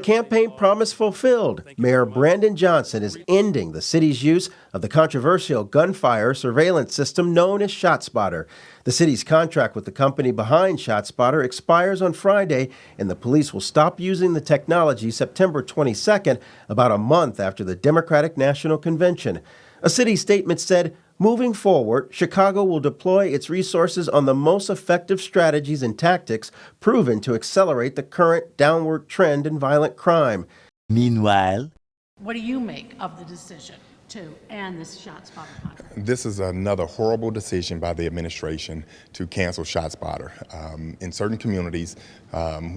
campaign promise fulfilled. Mayor Brandon Johnson is ending the city's use of the controversial gunfire surveillance system known as ShotSpotter. The city's contract with the company behind ShotSpotter expires on Friday, and the police will stop using the technology September 22nd, about a month after the Democratic National Convention. A city statement said, moving forward, Chicago will deploy its resources on the most effective strategies and tactics proven to accelerate the current downward trend in violent crime. Meanwhile, what do you make of the decision to end this ShotSpotter contract? This is another horrible decision by the administration to cancel ShotSpotter. In certain communities,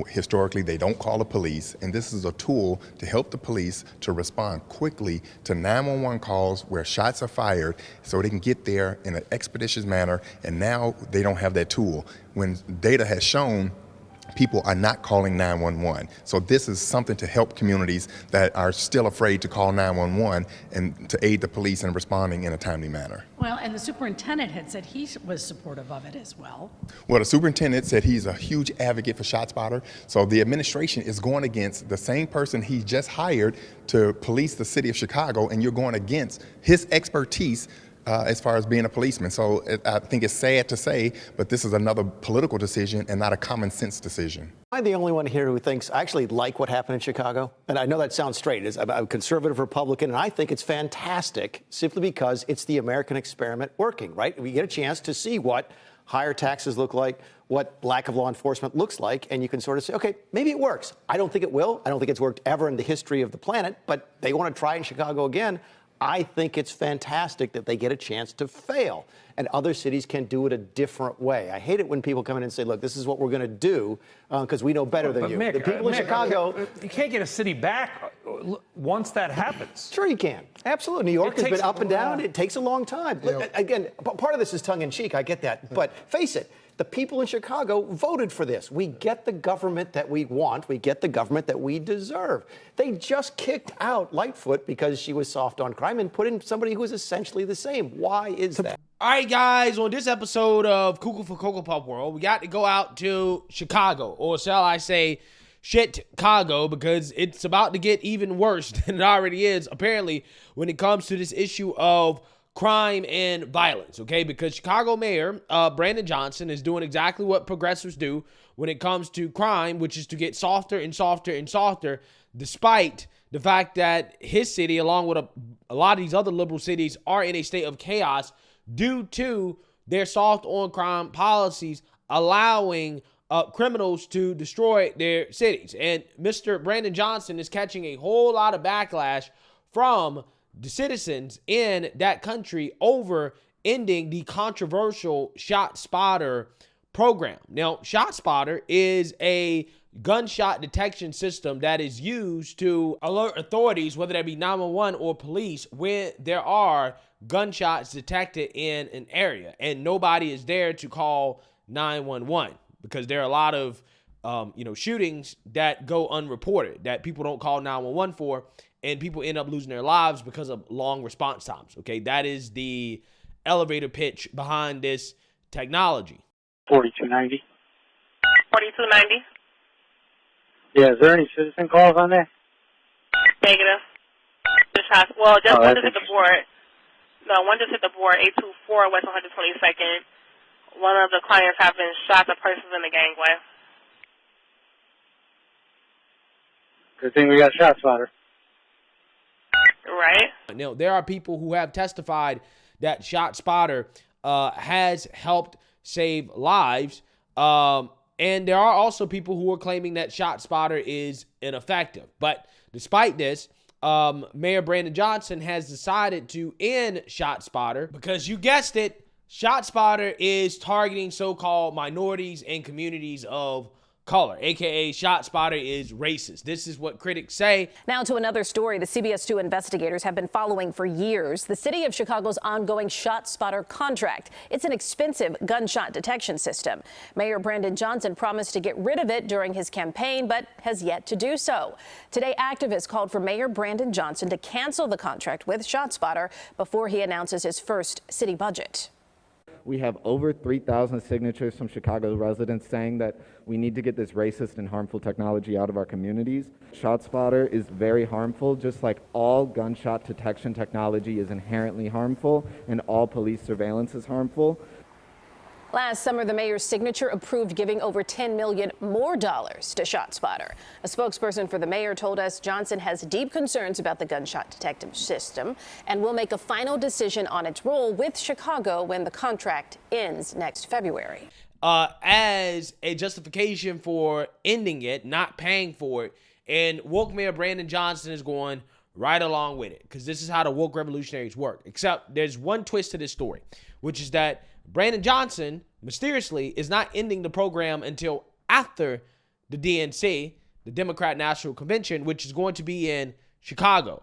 historically, they don't call the police, and this is a tool to help the police to respond quickly to 911 calls where shots are fired so they can get there in an expeditious manner, and now they don't have that tool. When data has shown people are not calling 911. So this is something to help communities that are still afraid to call 911 and to aid the police in responding in a timely manner. Well, and the superintendent had said he was supportive of it as well. Well, the superintendent said he's a huge advocate for ShotSpotter. So the administration is going against the same person he just hired to police the city of Chicago, and you're going against his expertise as far as being a policeman. So I think it's sad to say, but this is another political decision and not a common sense decision. I'm the only one here who thinks I actually like what happened in Chicago. And I know that sounds strange. I'm a conservative Republican, and I think it's fantastic simply because it's the American experiment working, right? We get a chance to see what higher taxes look like, what lack of law enforcement looks like, and you can sort of say, okay, maybe it works. I don't think it will. I don't think it's worked ever in the history of the planet, but they want to try in Chicago again. I think it's fantastic that they get a chance to fail, and other cities can do it a different way. I hate it when people come in and say, look, this is what we're going to do because we know better than you. Mick, the people in Chicago... You can't get a city back once that happens. Sure you can. Absolutely. New York has been up and down. It takes a long time. Again, part of this is tongue-in-cheek. I get that. But face it. The people in Chicago voted for this. We get the government that we want. We get the government that we deserve. They just kicked out Lightfoot because she was soft on crime and put in somebody who is essentially the same. Why is that? All right, guys, on this episode of Cuckoo for Cocoa Pop World, we got to go out to Chicago, or shall I say Chicago, because it's about to get even worse than it already is, apparently, when it comes to this issue of crime and violence, okay? Because Chicago Mayor Brandon Johnson is doing exactly what progressives do when it comes to crime, which is to get softer and softer and softer, despite the fact that his city, along with a lot of these other liberal cities, are in a state of chaos due to their soft on crime policies, allowing criminals to destroy their cities. And Mr. Brandon Johnson is catching a whole lot of backlash from the citizens in that country over ending the controversial ShotSpotter program. Now, ShotSpotter is a gunshot detection system that is used to alert authorities, whether that be 911 or police, when there are gunshots detected in an area and nobody is there to call 911, because there are a lot of shootings that go unreported that people don't call 911 for, and people end up losing their lives because of long response times. Okay, that is the elevator pitch behind this technology. 4290. 4290. Yeah, is there any citizen calls on there? Negative. One just hit the board. No, one just hit the board, 824 West 122nd. One of the clients have been shot. The person's in the gangway. Good thing we got ShotSpotter. Right. Now, there are people who have testified that ShotSpotter has helped save lives. And there are also people who are claiming that ShotSpotter is ineffective. But despite this, Mayor Brandon Johnson has decided to end ShotSpotter because, you guessed it, ShotSpotter is targeting so-called minorities and communities of color, aka ShotSpotter is racist. This is what critics say. Now to another story the CBS 2 investigators have been following for years. The city of Chicago's ongoing ShotSpotter contract. It's an expensive gunshot detection system. Mayor Brandon Johnson promised to get rid of it during his campaign, but has yet to do so. Today, activists called for Mayor Brandon Johnson to cancel the contract with ShotSpotter before he announces his first city budget. We have over 3,000 signatures from Chicago residents saying that we need to get this racist and harmful technology out of our communities. ShotSpotter is very harmful, just like all gunshot detection technology is inherently harmful and all police surveillance is harmful. Last summer, the mayor's signature approved giving over $10 million more to ShotSpotter. A spokesperson for the mayor told us Johnson has deep concerns about the gunshot detection system and will make a final decision on its role with Chicago when the contract ends next February. As a justification for ending it, not paying for it, and woke Mayor Brandon Johnson is going right along with it, because this is how the woke revolutionaries work. Except there's one twist to this story, which is that Brandon Johnson, mysteriously, is not ending the program until after the DNC, the Democrat National Convention, which is going to be in Chicago.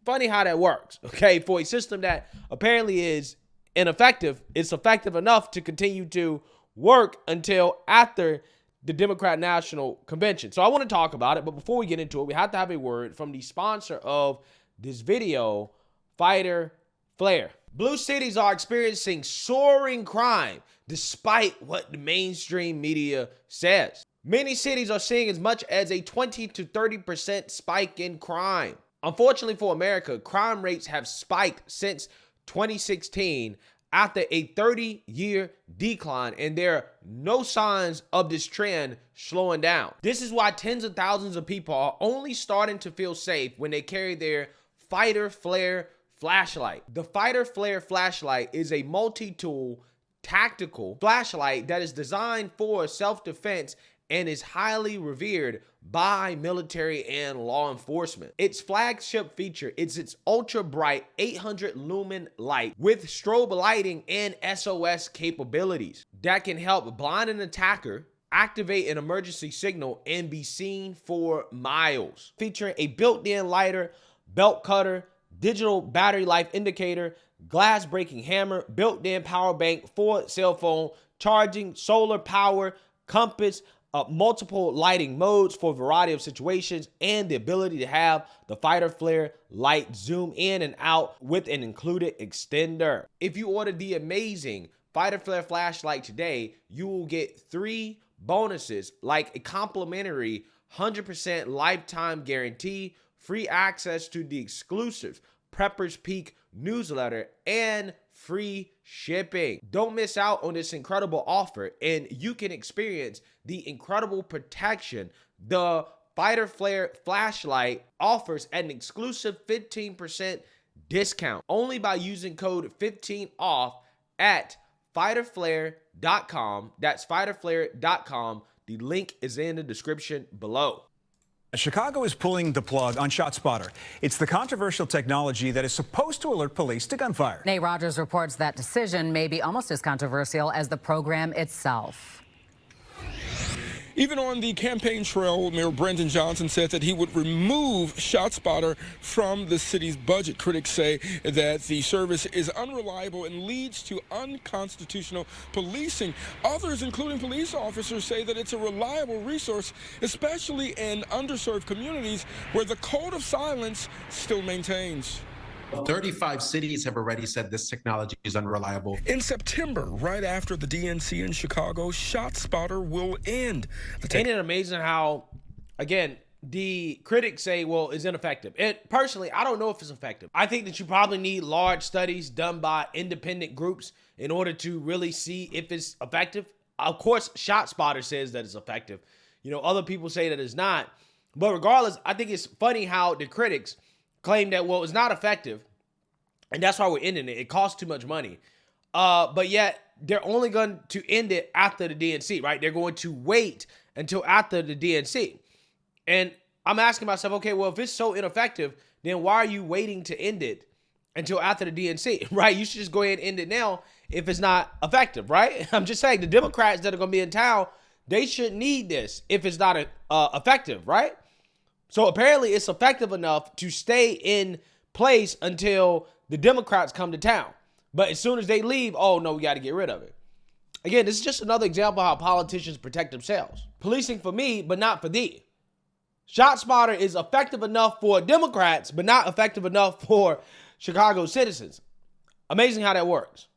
Funny how that works, okay? For a system that apparently is ineffective, it's effective enough to continue to work until after the Democrat National Convention. So I want to talk about it, but before we get into it, we have to have a word from the sponsor of this video, Fighter Flare. Blue cities are experiencing soaring crime despite what the mainstream media says. Many cities are seeing as much as a 20 to 30% spike in crime. Unfortunately for America, crime rates have spiked since 2016 after a 30-year decline, and there are no signs of this trend slowing down. This is why tens of thousands of people are only starting to feel safe when they carry their Fighter Flare flashlight. The Fighter Flare flashlight is a multi-tool tactical flashlight that is designed for self-defense and is highly revered by military and law enforcement. Its flagship feature is its ultra bright 800 lumen light with strobe lighting and SOS capabilities that can help blind an attacker, activate an emergency signal, and be seen for miles. Featuring a built-in lighter, belt cutter, digital battery life indicator, glass breaking hammer, built-in power bank for cell phone charging, solar power, compass, multiple lighting modes for a variety of situations, and the ability to have the Fighter Flare light zoom in and out with an included extender. If you order the amazing Fighter Flare flashlight today, you will get 3 bonuses like a complimentary 100% lifetime guarantee, free access to the exclusive Preppers Peak newsletter, and free shipping. Don't miss out on this incredible offer, and you can experience the incredible protection the Fighter Flare flashlight offers at an exclusive 15% discount only by using code 15OFF at fighterflare.com. That's fighterflare.com. The link is in the description below. Chicago is pulling the plug on ShotSpotter. It's the controversial technology that is supposed to alert police to gunfire. Nate Rogers reports that decision may be almost as controversial as the program itself. Even on the campaign trail, Mayor Brandon Johnson said that he would remove ShotSpotter from the city's budget. Critics say that the service is unreliable and leads to unconstitutional policing. Others, including police officers, say that it's a reliable resource, especially in underserved communities where the code of silence still maintains. 35 cities have already said this technology is unreliable. In September, right after the DNC in Chicago, ShotSpotter will end. Ain't it amazing how, again, the critics say, well, it's ineffective. And personally, I don't know if it's effective. I think that you probably need large studies done by independent groups in order to really see if it's effective. Of course, ShotSpotter says that it's effective. You know, other people say that it's not. But regardless, I think it's funny how the critics claim that, well, it's not effective, and that's why we're ending it. It costs too much money. But yet, they're only going to end it after the DNC, right? They're going to wait until after the DNC. And I'm asking myself, okay, well, if it's so ineffective, then why are you waiting to end it until after the DNC, right? You should just go ahead and end it now if it's not effective, right? I'm just saying the Democrats that are going to be in town, they shouldn't need this if it's not effective, right? So apparently it's effective enough to stay in place until the Democrats come to town. But as soon as they leave, oh no, we got to get rid of it. Again, this is just another example of how politicians protect themselves. Policing for me, but not for thee. ShotSpotter is effective enough for Democrats, but not effective enough for Chicago citizens. Amazing how that works.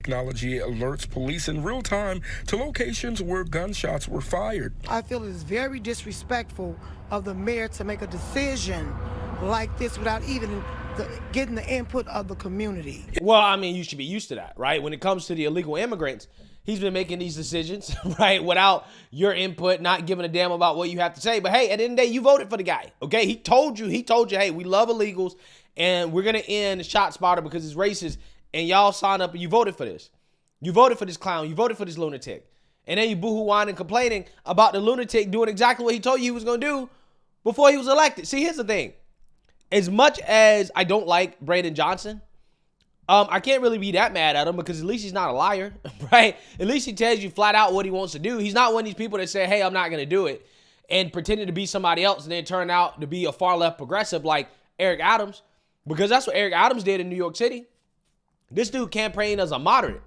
Technology alerts police in real time to locations where gunshots were fired. I feel it is very disrespectful of the mayor to make a decision like this without even getting the input of the community. Well, I mean, you should be used to that, right? When it comes to the illegal immigrants, he's been making these decisions, right, without your input, not giving a damn about what you have to say. But hey, at the end of the day, you voted for the guy, okay? He told you, hey, we love illegals, and we're going to end ShotSpotter because it's racist, and y'all signed up and you voted for this. You voted for this clown. You voted for this lunatic. And then you boohoo whining, complaining about the lunatic doing exactly what he told you he was going to do before he was elected. See, here's the thing. As much as I don't like Brandon Johnson, I can't really be that mad at him because at least he's not a liar, right? At least he tells you flat out what he wants to do. He's not one of these people that say, hey, I'm not going to do it, and pretending to be somebody else and then turn out to be a far left progressive like Eric Adams, because that's what Eric Adams did in New York City. This dude campaigned as a moderate.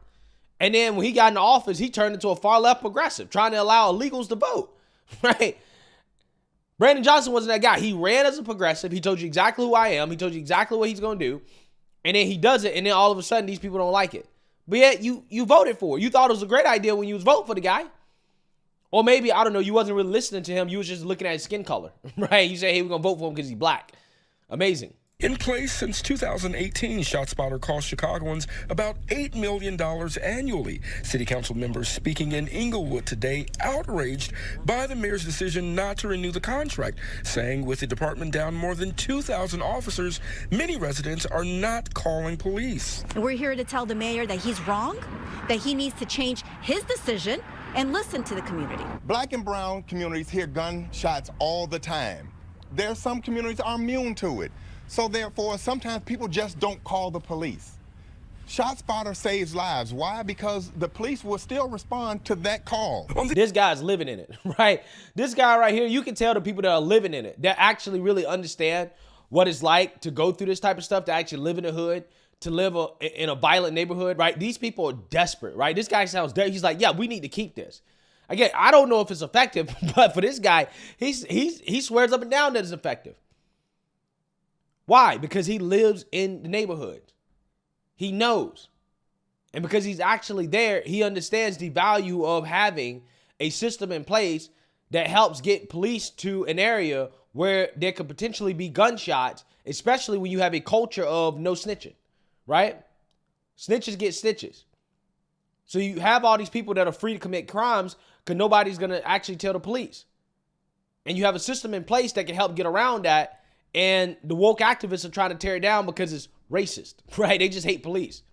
And then when he got into office, he turned into a far left progressive, trying to allow illegals to vote, right? Brandon Johnson wasn't that guy. He ran as a progressive. He told you exactly who I am. He told you exactly what he's going to do. And then he does it, and then all of a sudden, these people don't like it. But yet, you voted for it. You thought it was a great idea when you was voting for the guy. Or maybe, I don't know, you wasn't really listening to him. You was just looking at his skin color, right? You say, hey, we're going to vote for him because he's black. Amazing. In place since 2018, ShotSpotter cost Chicagoans about $8 million annually. City Council members speaking in Inglewood today outraged by the mayor's decision not to renew the contract, saying with the department down more than 2,000 officers, many residents are not calling police. And we're here to tell the mayor that he's wrong, that he needs to change his decision and listen to the community. Black and brown communities hear gunshots all the time. There are some communities are immune to it. So therefore, sometimes people just don't call the police. ShotSpotter saves lives. Why? Because the police will still respond to that call. This guy's living in it, right? This guy right here, you can tell the people that are living in it, that actually really understand what it's like to go through this type of stuff, to actually live in the hood, to live in a violent neighborhood, right? These people are desperate, right? This guy sounds desperate. He's like, yeah, we need to keep this. Again, I don't know if it's effective, but for this guy, he swears up and down that it's effective. Why? Because he lives in the neighborhood. He knows. And because he's actually there, he understands the value of having a system in place that helps get police to an area where there could potentially be gunshots, especially when you have a culture of no snitching, right? Snitches get stitches. So you have all these people that are free to commit crimes because nobody's going to actually tell the police. And you have a system in place that can help get around that. And the woke activists are trying to tear it down because it's racist, right? They just hate police.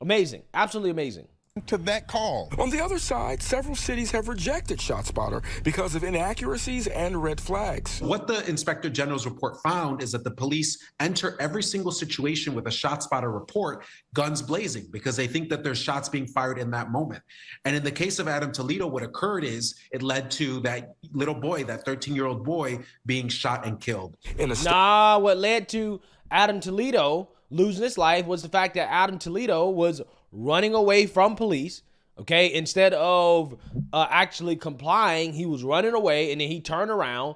Amazing. Absolutely amazing. To that call. On the other side, several cities have rejected ShotSpotter because of inaccuracies and red flags. What the Inspector General's report found is that the police enter every single situation with a ShotSpotter report, guns blazing, because they think that there's shots being fired in that moment. And in the case of Adam Toledo, what occurred is it led to that little boy, that 13-year-old boy, being shot and killed. What led to Adam Toledo losing his life was the fact that Adam Toledo was running away from police, okay? Instead of actually complying, he was running away, and then he turned around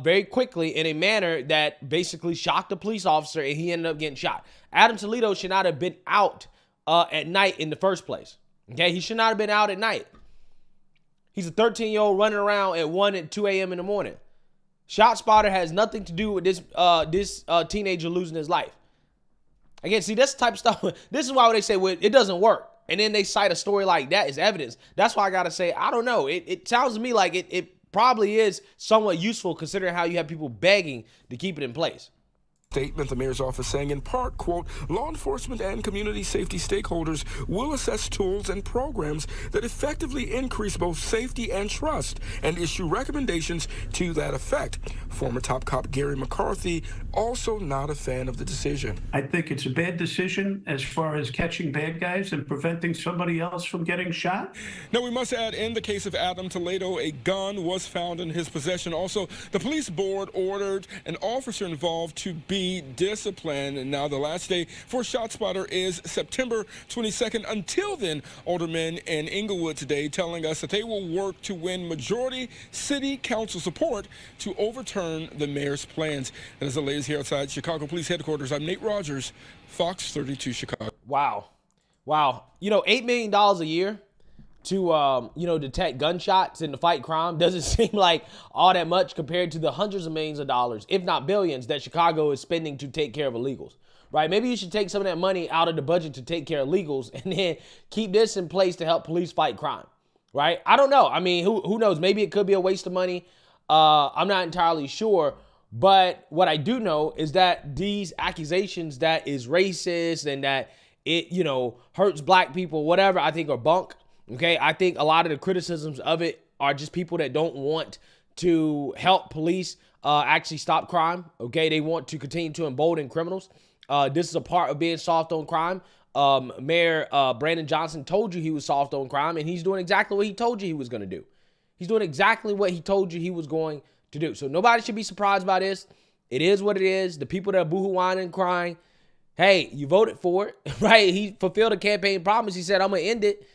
very quickly in a manner that basically shocked the police officer, and he ended up getting shot. Adam Toledo should not have been out at night in the first place, okay? He should not have been out at night. He's a 13-year-old running around at 1 and 2 a.m. in the morning. ShotSpotter has nothing to do with this teenager losing his life. Again, see, this type of stuff, this is why they say, well, it doesn't work. And then they cite a story like that as evidence. That's why I got to say, I don't know. It sounds to me like it probably is somewhat useful considering how you have people begging to keep it in place. Statement, the mayor's office saying in part, quote, law enforcement and community safety stakeholders will assess tools and programs that effectively increase both safety and trust and issue recommendations to that effect. Former top cop Gary McCarthy also not a fan of the decision. I think it's a bad decision as far as catching bad guys and preventing somebody else from getting shot. Now, we must add, in the case of Adam Toledo, a gun was found in his possession. Also, the police board ordered an officer involved to be disciplined. And now the last day for ShotSpotter is September 22nd. Until then, aldermen in Inglewood today telling us that they will work to win majority city council support to overturn the mayor's plans. That is the latest here outside Chicago Police Headquarters. I'm Nate Rogers, Fox 32 Chicago. Wow. Wow. You know, $8 million a year to, detect gunshots and to fight crime doesn't seem like all that much compared to the hundreds of millions of dollars, if not billions, that Chicago is spending to take care of illegals, right? Maybe you should take some of that money out of the budget to take care of illegals and then keep this in place to help police fight crime, right? I don't know. I mean, who knows? Maybe it could be a waste of money. I'm not entirely sure. But what I do know is that these accusations that is racist and that it, hurts black people, whatever, I think are bunk. Okay. I think a lot of the criticisms of it are just people that don't want to help police actually stop crime. Okay. They want to continue to embolden criminals. This is a part of being soft on crime. Mayor Brandon Johnson told you he was soft on crime, and he's doing exactly what he told you he was going to do. He's doing exactly what he told you he was going to do. So nobody should be surprised by this. It is what it is. The people that are boohoo whining and crying, hey, you voted for it, right? He fulfilled a campaign promise. He said, I'm going to end it.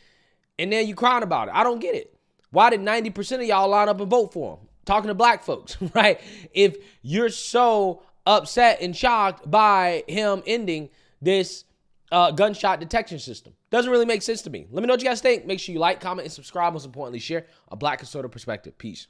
And then you crying about it. I don't get it. Why did 90% of y'all line up and vote for him? Talking to black folks, right? If you're so upset and shocked by him ending this gunshot detection system, doesn't really make sense to me. Let me know what you guys think. Make sure you like, comment, and subscribe. Most importantly, share a black conservative perspective. Peace.